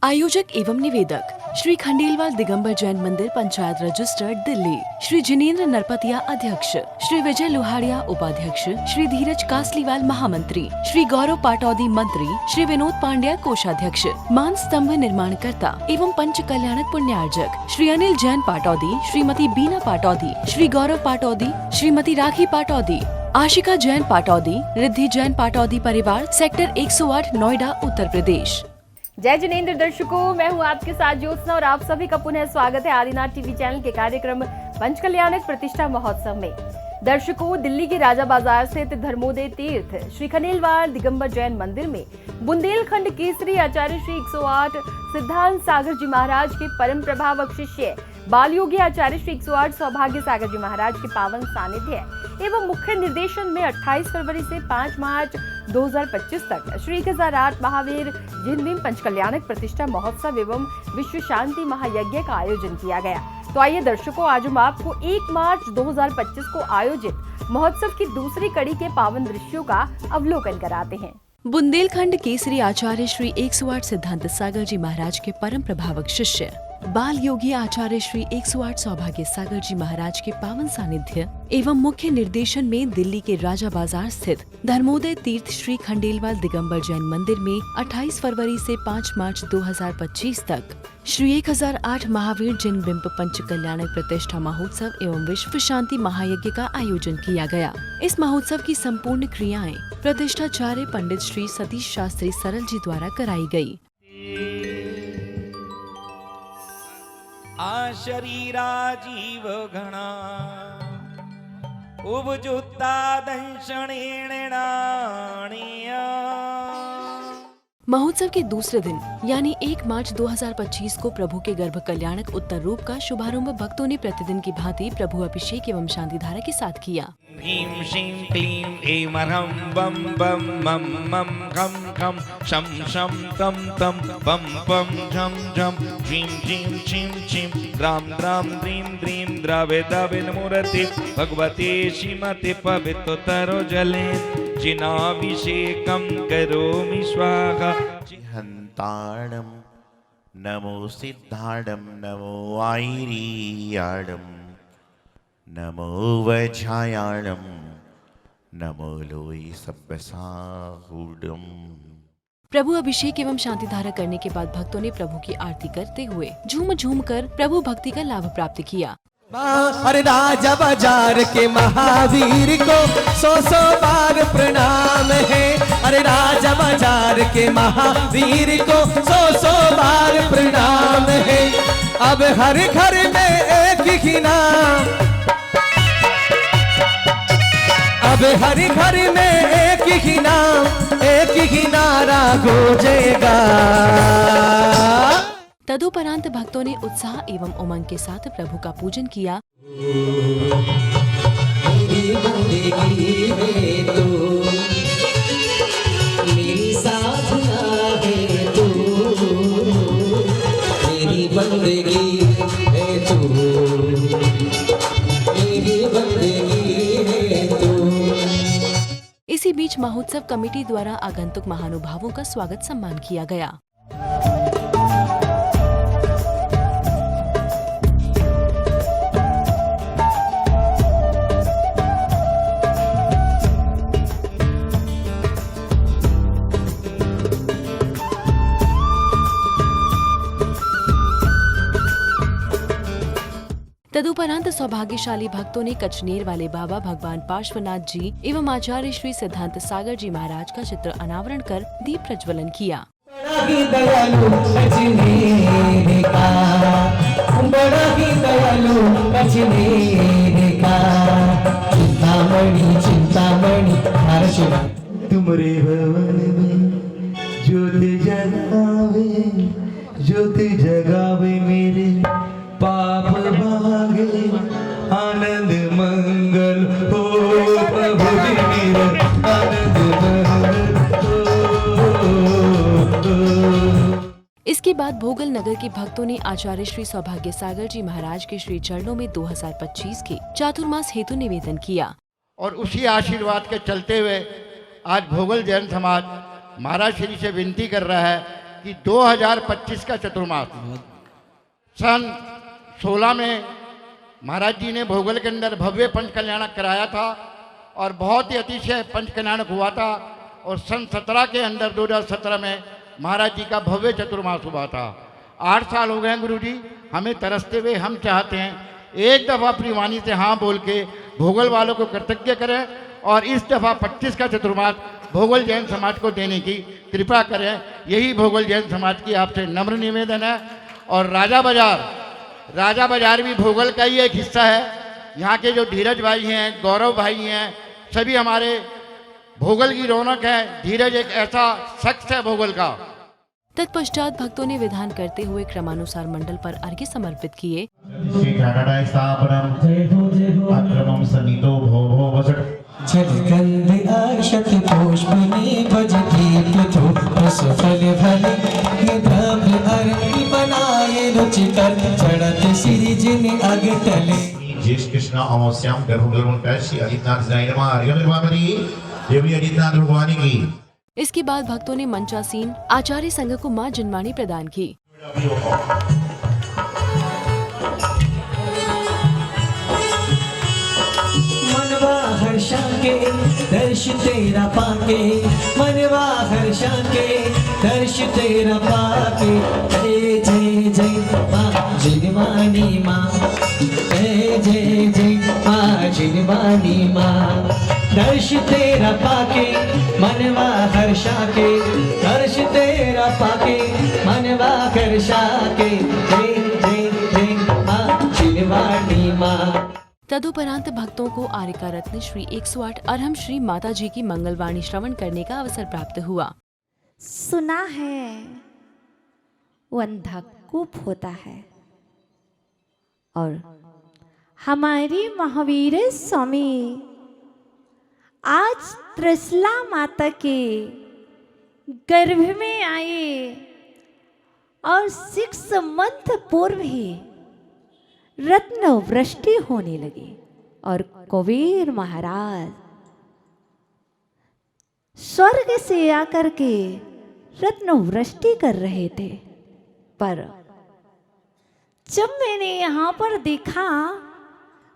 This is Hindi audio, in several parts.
आयोजक एवं निवेदक श्री खंडेलवाल दिगंबर जैन मंदिर पंचायत रजिस्टर्ड दिल्ली। श्री जिनेन्द्र नरपतिया अध्यक्ष, श्री विजय लोहाड़िया उपाध्यक्ष, श्री धीरज कासलीवाल महामंत्री, श्री गौरव पाटौदी मंत्री, श्री विनोद पांड्या कोषाध्यक्ष, मान स्तंभ निर्माणकर्ता एवं पंच कल्याणक पुण्यार्जक श्री अनिल जैन पाटौदी, श्रीमती बीना पाटौदी, श्री गौरव पाटौदी, श्रीमती राखी पाटौदी, आशिका जैन पाटौदी, रिद्धि जैन पाटौदी परिवार, सेक्टर 108 नोएडा उत्तर प्रदेश। जय जिनेन्द्र दर्शकों, मैं हूं आपके साथ ज्योत्सना और आप सभी का पुनः स्वागत है आदिनाथ टीवी चैनल के कार्यक्रम पंचकल्याणक प्रतिष्ठा महोत्सव में। दर्शकों, दिल्ली के राजा बाजार स्थित धर्मोदय तीर्थ श्री खंडेलवाल दिगंबर जैन मंदिर में बुंदेलखंड केसरी आचार्य श्री 108 सिद्धांत सागर जी महाराज के परम प्रभावक शिष्य बाल योगी आचार्य श्री 108 सौभाग्य सागर जी महाराज के पावन सानिध्य एवं मुख्य निर्देशन में 28 फरवरी से 5 मार्च 2025 तक श्री 1008 महावीर जिनविम पंचकल्याणक प्रतिष्ठा महोत्सव एवं विश्व शांति महायज्ञ का आयोजन किया गया। तो आइए दर्शकों, आज हम आपको 1 मार्च 2025 को आयोजित महोत्सव की दूसरी कड़ी के पावन दृश्यों का अवलोकन कराते हैं। बुंदेलखंड केसरी आचार्य श्री 108 सिद्धांत सागर जी महाराज के परम प्रभावक शिष्य बाल योगी आचार्य श्री 108 सौभाग्य सागर जी महाराज के पावन सानिध्य एवं मुख्य निर्देशन में दिल्ली के राजा बाजार स्थित धर्मोदय तीर्थ श्री खंडेलवाल दिगंबर जैन मंदिर में 28 फरवरी से 5 मार्च 2025 तक श्री 1008 महावीर जिन बिंब पंच कल्याणक प्रतिष्ठा महोत्सव एवं विश्व शांति महायज्ञ का आयोजन किया गया। इस महोत्सव की संपूर्ण क्रियाएं प्रतिष्ठाचार्य पंडित श्री सतीश शास्त्री सरल जी द्वारा कराई गयी। आ शरीरा जीव घना उपजुता दंशनेण नाणिया। महोत्सव के दूसरे दिन यानी 1 मार्च 2025 को प्रभु के गर्भ कल्याणक उत्तर रूप का शुभारंभ भक्तों ने प्रतिदिन की भांति प्रभु अभिषेक एवं शांति धारा के साथ किया। भीम शिं क्लीं ऐं ह्रं बम बम मम मम खम खम शम शम तम तम पम पम झम झम झीं झीं छिं छिं द्रां द्रां द्रीं द्रीं द्रवे दवे नमोरते भगवते श्रीमते पवित्रतरो जले जिनाभिषेकं करोमि स्वाहा। हन्ताणं नमो सिद्धाणं नमो आयरीयाणं नमो वज्रायाणं नमो लोई सब्बसाहूडम। प्रभु अभिषेक एवं शांति धारा करने के बाद भक्तों ने प्रभु की आरती करते हुए झूम झूम कर प्रभु भक्ति का लाभ प्राप्त किया। अरे राजा बाजार के महावीर को 100 बार प्रणाम है। अरे राजा बाजार के महावीर को 100 बार प्रणाम है। अब हर घर में एक ही नाम, अब हर घर में एक ही नाम, एक ही नारा गूंजेगा। तदुपरांत भक्तों ने उत्साह एवं उमंग के साथ प्रभु का पूजन किया। मेरी बंदगी में तू, मेरी साधना है तू, मेरी बंदगी है तू, मेरी बंदगी है तू। इसी बीच महोत्सव कमेटी द्वारा आगंतुक महानुभावों का स्वागत सम्मान किया गया। तदुपरांत सौभाग्यशाली भक्तों ने कचनेर वाले बाबा भगवान पार्श्वनाथ जी एवं आचार्य श्री सिद्धांत सागर जी महाराज का चित्र अनावरण कर दीप प्रज्वलन किया। बड़ा ही दयालु कचनेर का, बड़ा ही दयालु कचनेर का, चिंतामणि चिंतामणि हर्षिता। तुमरे भवन में ज्योति जगावे, ज्योति जगावे मेरे पाप भागे, आनंद मंगल हो प्रभु जी मेरे, आनंद मंगल हो। इसके बाद भोगल नगर के भक्तों ने आचार्य श्री सौभाग्य सागर जी महाराज के श्री चरणों में 2025 के चातुर्मास हेतु निवेदन किया। और उसी आशीर्वाद के चलते हुए आज भोगल जैन समाज महाराज श्री से विनती कर रहा है कि 2025 का चतुर्मास सन 16 में महाराज जी ने भोगल के अंदर भव्य पंच कल्याणक कराया था और बहुत ही अतिशय पंच कल्याणक हुआ था। और सन 17 के अंदर 2017 में महाराज जी का भव्य चतुर्मास हुआ था। 8 साल हो गए गुरु जी हमें तरसते हुए। हम चाहते हैं एक दफ़ा अपनी वाणी से हाँ बोल के भोगल वालों को कृतज्ञ करें और इस दफ़ा 25 का चतुर्मास भोगल जैन समाज को देने की कृपा करें। यही भोगल जैन समाज की आपसे नम्र निवेदन है। और राजा बाजार भी भोगल का ही एक हिस्सा है। यहाँ के जो धीरज भाई हैं, गौरव भाई हैं, सभी हमारे भोगल की रौनक है। धीरज एक ऐसा शख्स है भोगल का। तत्पश्चात भक्तों ने विधान करते हुए क्रमानुसार मंडल पर अर्घ्य समर्पित किए। जलगंध आशत पुष्पने भजती प्रथो रस फल भले ये द्रव्य अर्घ्य बनाए रुचिकर चढ़त श्री जिन अगतले। ज्येष्ठ कृष्ण अमावस्याम गर्भगर्भ श्री आदित्यनाथ जय नमः हरिओम निर्वामरी देवी आदित्यनाथ भगवान की। इसके बाद भक्तों ने मंचासीन आचार्य संघ को मां जिनवाणी प्रदान की। मनवा हर्षा के दर्श तेरा पाके, मनवा हर्षा के दर्श तेरा पाके। जय जय जय मां जिनवाणी मां, जय जय जय मां जिनवाणी मां। दर्श तेरा पाके मनवा हर्षा के, दर्श तेरा पाके मनवा हर्षा के। जय जय जय मां जिनवाणी मां। तदुपरांत भक्तों को आर्यका रत्न श्री 108 अरहम श्री माता जी की मंगलवाणी श्रवण करने का अवसर प्राप्त हुआ। सुना है वो अंधा कूप होता है और हमारी महावीर स्वामी आज त्रिशला माता के गर्भ में आए और 6 मंथ पूर्व ही रत्न वृष्टि होने लगी और कुबेर महाराज स्वर्ग से आकर के रत्न वृष्टि कर रहे थे। पर जब मैंने यहाँ पर देखा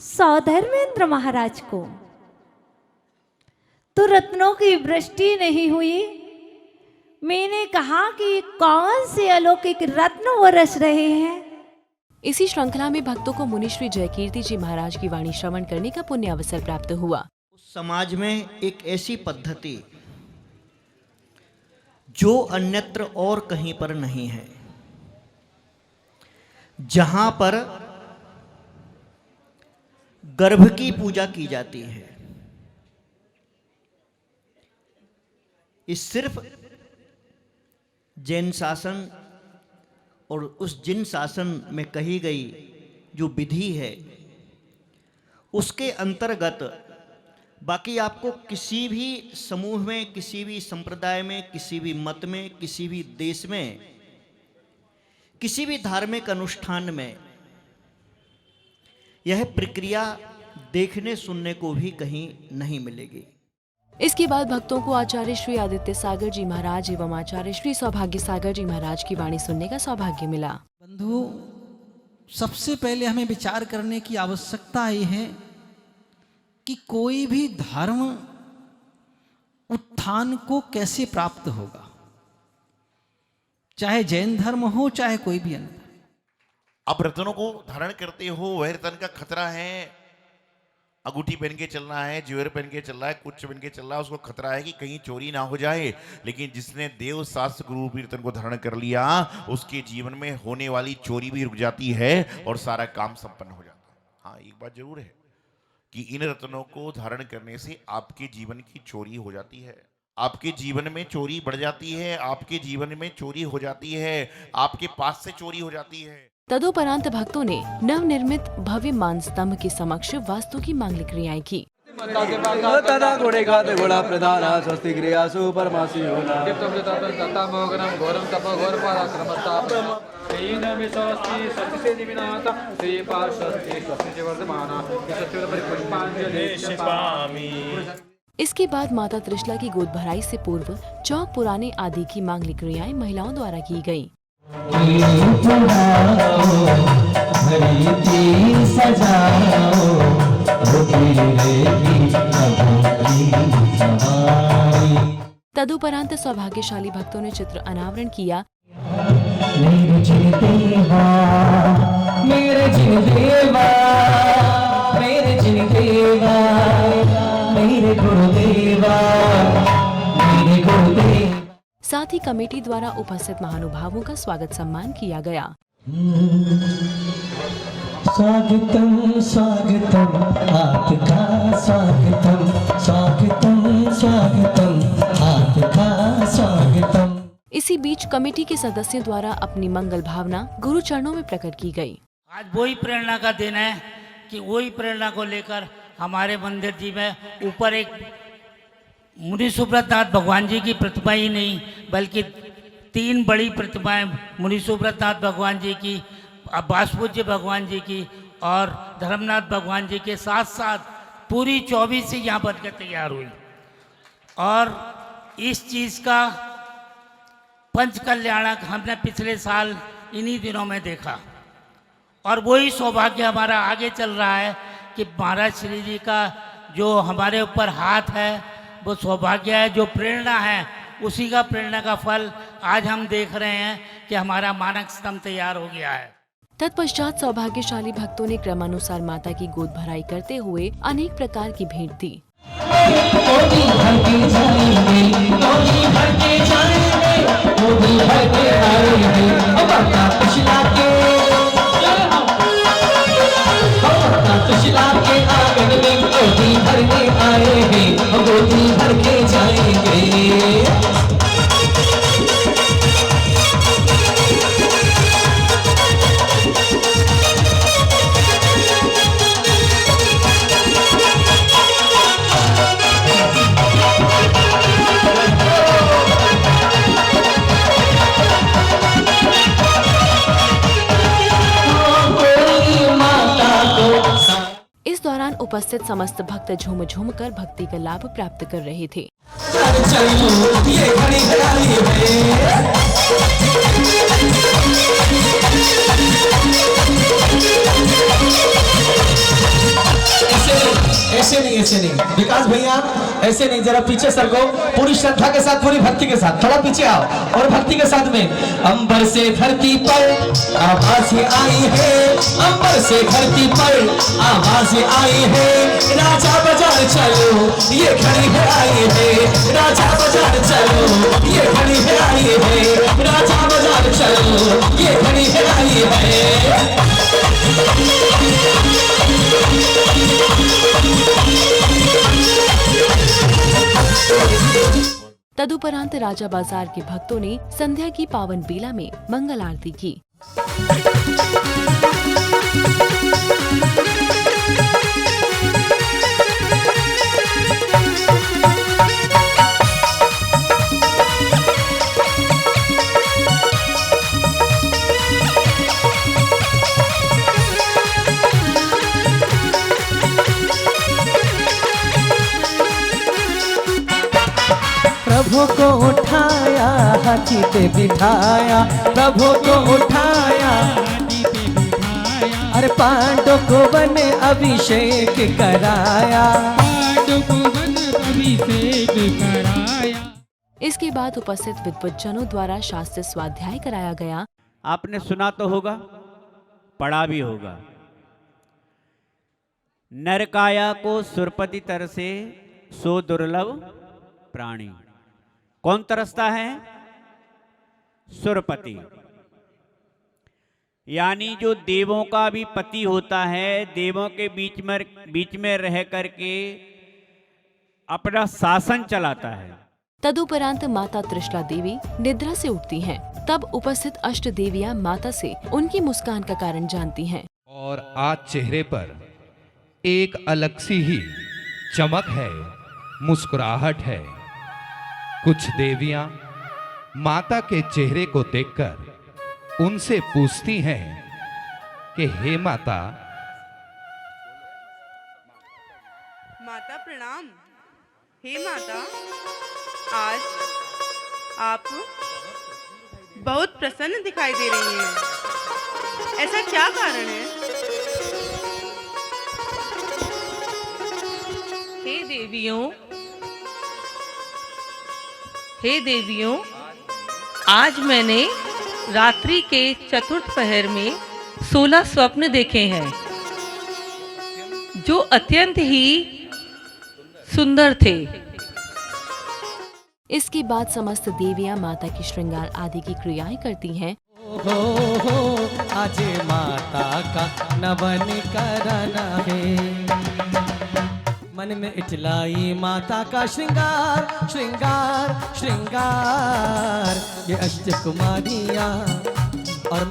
सौधर्मेंद्र महाराज को तो रत्नों की वृष्टि नहीं हुई। मैंने कहा कि कौन से अलौकिक रत्न बरस रहे हैं। इसी श्रृंखला में भक्तों को मुनि श्री जयकीर्ति जी महाराज की वाणी श्रवण करने का पुण्य अवसर प्राप्त हुआ। उस समाज में एक ऐसी पद्धति जो अन्यत्र और कहीं पर नहीं है, जहां पर गर्भ की पूजा की जाती है। इस सिर्फ जैन शासन और उस जिन शासन में कही गई जो विधि है उसके अंतर्गत बाकी आपको किसी भी समूह में, किसी भी संप्रदाय में, किसी भी मत में, किसी भी देश में, किसी भी धार्मिक अनुष्ठान में यह प्रक्रिया देखने सुनने को भी कहीं नहीं मिलेगी। इसके बाद भक्तों को आचार्य श्री आदित्य सागर जी महाराज एवं आचार्य श्री सौभाग्य सागर जी महाराज की वाणी सुनने का सौभाग्य मिला। बंधु, सबसे पहले हमें विचार करने की आवश्यकता ये है कि कोई भी धर्म उत्थान को कैसे प्राप्त होगा, चाहे जैन धर्म हो चाहे कोई भी अन्य। अब रत्नों को धारण करते हो, वह रतन का खतरा है। अंगूठी पहन के चलना है, ज्वेलर पहन के चल रहा है, कुछ पहन के चल रहा है, उसको खतरा है कि कहीं चोरी ना हो जाए। लेकिन जिसने देव शास्त्र गुरु रूपी रतन को धारण कर लिया, उसके जीवन में होने वाली चोरी भी रुक जाती है और सारा काम संपन्न हो जाता है। हाँ, एक बात जरूर है कि इन रत्नों को धारण करने से आपके जीवन की चोरी हो जाती है, आपके जीवन में चोरी बढ़ जाती है, आपके जीवन में चोरी हो जाती है, आपके पास से चोरी हो जाती है। तदुपरांत भक्तों ने नवनिर्मित भव्य मान स्तंभ के समक्ष वास्तु की मांगलिक क्रियाएं की। तदा घोड़े खाते घोड़ा प्रधाना स्वस्ति क्रियासु परमासी होना इसके बाद माता त्रिशला की गोद भराई से पूर्व चौक पुराने आदि की मांगलिक क्रियाएं महिलाओं द्वारा की गयी। तदुपरांत सौभाग्यशाली भक्तों ने चित्र अनावरण किया। मेरे जिन देवा, मेरे जिन देवा, मेरे जिन देवा, मेरे गुरुदेवा, मेरे गुरुदेव। साथ ही कमेटी द्वारा उपस्थित महानुभावों का स्वागत सम्मान किया गया। स्वागतम स्वागतम आपका स्वागतम, स्वागतम स्वागतम आपका स्वागतम। इसी बीच कमेटी के सदस्यों द्वारा अपनी मंगल भावना गुरु चरणों में प्रकट की गई। आज वही प्रेरणा का दिन है कि वही प्रेरणा को लेकर हमारे मंदिर जी में ऊपर एक मुनि सुब्रतनाथ भगवान जी की प्रतिमा ही नहीं बल्कि 3 बड़ी प्रतिमाएं मुनि सुब्रतनाथ भगवान जी की, बासपूज्य भगवान जी की और धर्मनाथ भगवान जी के साथ साथ पूरी 24 ही यहाँ बनकर तैयार हुई। और इस चीज़ का पंच कल्याणक हमने पिछले साल इन्हीं दिनों में देखा और वही सौभाग्य हमारा आगे चल रहा है कि महाराज श्री जी का जो हमारे ऊपर हाथ है वो सौभाग्य है, जो प्रेरणा है उसी का प्रेरणा का फल आज हम देख रहे हैं कि हमारा मानक स्तंभ तैयार हो गया है। तत्पश्चात सौभाग्यशाली भक्तों ने क्रमानुसार माता की गोद भराई करते हुए अनेक प्रकार की भेंट दी। इस दौरान उपस्थित समस्त भक्त झूम झूम कर भक्ति का लाभ प्राप्त कर रहे थे। ऐसे नहीं विकास भैया, ऐसे नहीं, जरा पीछे सर को, पूरी श्रद्धा के साथ, पूरी भक्ति के साथ, थोड़ा पीछे आओ और भक्ति के साथ में अंबर से धरती पर आवाज आई है, अंबर से धरती पर आवाज आई है, राजा बाजार चलो ये घड़ी है आई है, राजा बाजार चलो ये घड़ी है आई है, राजा बाजार चलो ये घड़ी है आई है। तदुपरांत राजा बाजार के भक्तों ने संध्या की पावन बेला में मंगल आरती की। प्रभु को उठाया हाथी पे बिठाया, प्रभु को उठाया हाथी पे बिठाया, अरे पांडव को वन अभिषेक कराया, पांडव को वन अभिषेक कराया। इसके बाद उपस्थित विद्वज्जनों द्वारा शास्त्र स्वाध्याय कराया गया। आपने सुना तो होगा, पढ़ा भी होगा। नरकाया को सुरपति तरसे सो दुर्लभ प्राणी। कौन तरसता है? सुरपति, यानी जो देवों का भी पति होता है, देवों के बीच में रह करके अपना शासन चलाता है। तदुपरांत माता त्रिशला देवी निद्रा से उठती हैं। तब उपस्थित अष्ट देवियां माता से उनकी मुस्कान का कारण जानती हैं। और आज चेहरे पर एक अलग सी ही चमक है, मुस्कुराहट है। कुछ देवियां माता के चेहरे को देखकर उनसे पूछती हैं कि हे माता। माता प्रणाम। हे माता, आज आप बहुत प्रसन्न दिखाई दे रही हैं। ऐसा क्या कारण है? हे देवियों, आज मैंने रात्रि के चतुर्थ पहर में 16 स्वप्न देखे हैं जो अत्यंत ही सुंदर थे। इसके बाद समस्त देवियां माता की श्रृंगार आदि की क्रियाएं करती हैं। हो आज माता का नवन करना है, मन में इटलाई माता का श्रृंगार श्रृंगार श्रृंगार। ये अष्ट कुमारियाँ और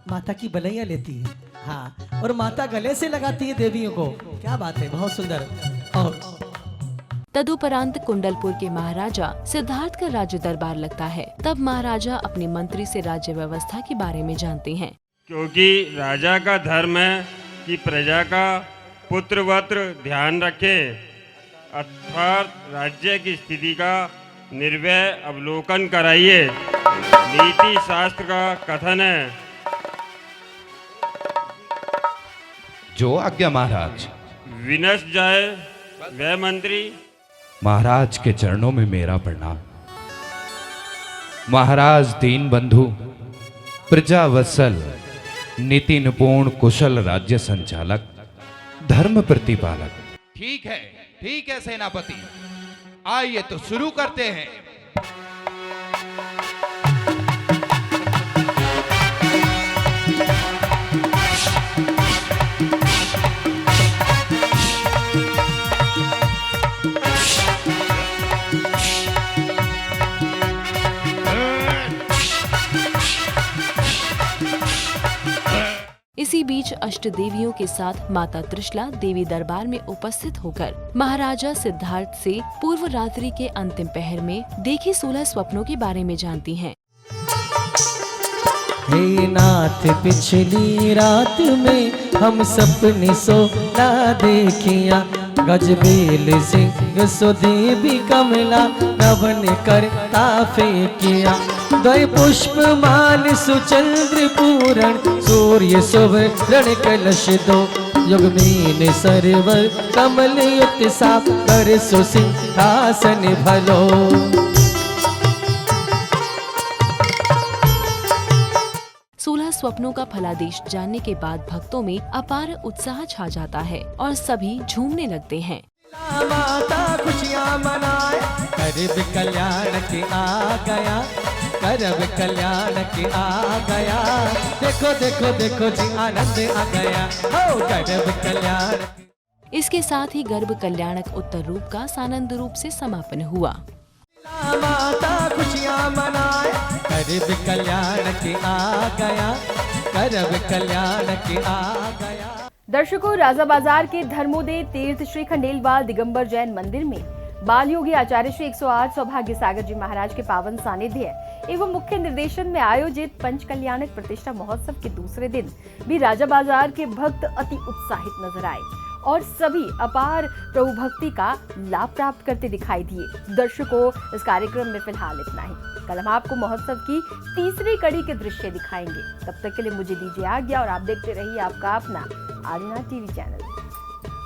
माता की बलैया लेती है, हाँ, और माता गले से लगाती है देवियों को। क्या बात है, बहुत सुंदर। और तदुपरांत कुंडलपुर के महाराजा सिद्धार्थ का राज्य दरबार लगता है। तब महाराजा अपने मंत्री से राज्य व्यवस्था के बारे में जानते हैं। क्योंकि राजा का धर्म है कि प्रजा का पुत्रवत ध्यान रखे, अर्थात राज्य की स्थिति का निर्भय अवलोकन कराइए। नीति शास्त्र का कथन है। जो आज्ञा महाराज। विनष्ट जाए वह मंत्री। महाराज के चरणों में मेरा प्रणाम। महाराज दीन बंधु, प्रजा वत्सल, नीति निपुण, कुशल राज्य संचालक, धर्म प्रतिपालक। ठीक है सेनापति, आइए तो शुरू करते हैं। इसी बीच अष्ट देवियों के साथ माता त्रिशला देवी दरबार में उपस्थित होकर महाराजा सिद्धार्थ से पूर्व रात्रि के अंतिम पहर में देखे 16 स्वप्नों के बारे में जानती हैं। हे नाथ, पिछली रात में हम सपने सोना देखिया, गजबेल सिंह सुदेवी कमला नवन करता फेंकिया। द्वय पुष्प मान सुचंद्र पूरण, सूर्य सुवर्ण कलश दो, युगमीन सरवर कमल युक्त सा, कर सुसिंहासन भलो। 16 स्वप्नों का फलादेश जानने के बाद भक्तों में अपार उत्साह छा जाता है और सभी झूमने लगते हैं। माता खुशियाँ मनाए, करब कल्याण के आ गया, करब कल्याण के आ गया। देखो देखो देखो जी आनंद आ गया, हो करब कल्याण। इसके साथ ही गर्भ कल्याणक उत्तर रूप का सानंद रूप से समापन हुआ। माता खुशियाँ मनाए, करब कल्याण के आ गया, करब कल्याण के आ गया। दर्शकों, राजा बाजार के धर्मोदय तीर्थ श्री खंडेलवाल दिगंबर जैन मंदिर में बाल योगी आचार्य श्री 108 सौभाग्य सागर जी महाराज के पावन सानिध्य एवं मुख्य निर्देशन में आयोजित पंच कल्याणक प्रतिष्ठा महोत्सव के दूसरे दिन भी राजा बाजार के भक्त अति उत्साहित नजर आए और सभी अपार प्रभु भक्ति का लाभ प्राप्त करते दिखाई दिए। दर्शकों, इस कार्यक्रम में फिलहाल इतना ही। कल हम आपको महोत्सव की तीसरी कड़ी के दृश्य दिखाएंगे। तब तक के लिए मुझे दीजिए आज्ञा और आप देखते रहिए आपका अपना आदिना टीवी चैनल।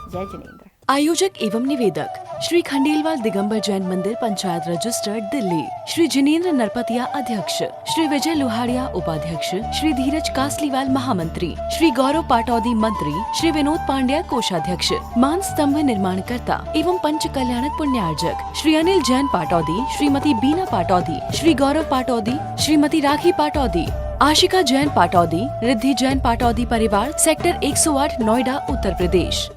जय जिनेंद्र। आयोजक एवं निवेदक श्री खंडेलवाल दिगंबर जैन मंदिर, पंचायत रजिस्टर्ड, दिल्ली। श्री जिनेंद्र नरपतिया अध्यक्ष, श्री विजय लोहाड़िया उपाध्यक्ष, श्री धीरज कासलीवाल महामंत्री, श्री गौरव पाटौदी मंत्री, श्री विनोद पांड्या कोषाध्यक्ष, मान स्तंभ निर्माणकर्ता एवं पंच कल्याणक पुण्यार्जक, श्री अनिल जैन पाटौदी, श्रीमती बीना पाटौदी, श्री गौरव पाटौदी, श्रीमती राखी पाटौदी, आशिका जैन पाटौदी, रिद्धि जैन पाटौदी परिवार, सेक्टर 108, नोएडा, उत्तर प्रदेश।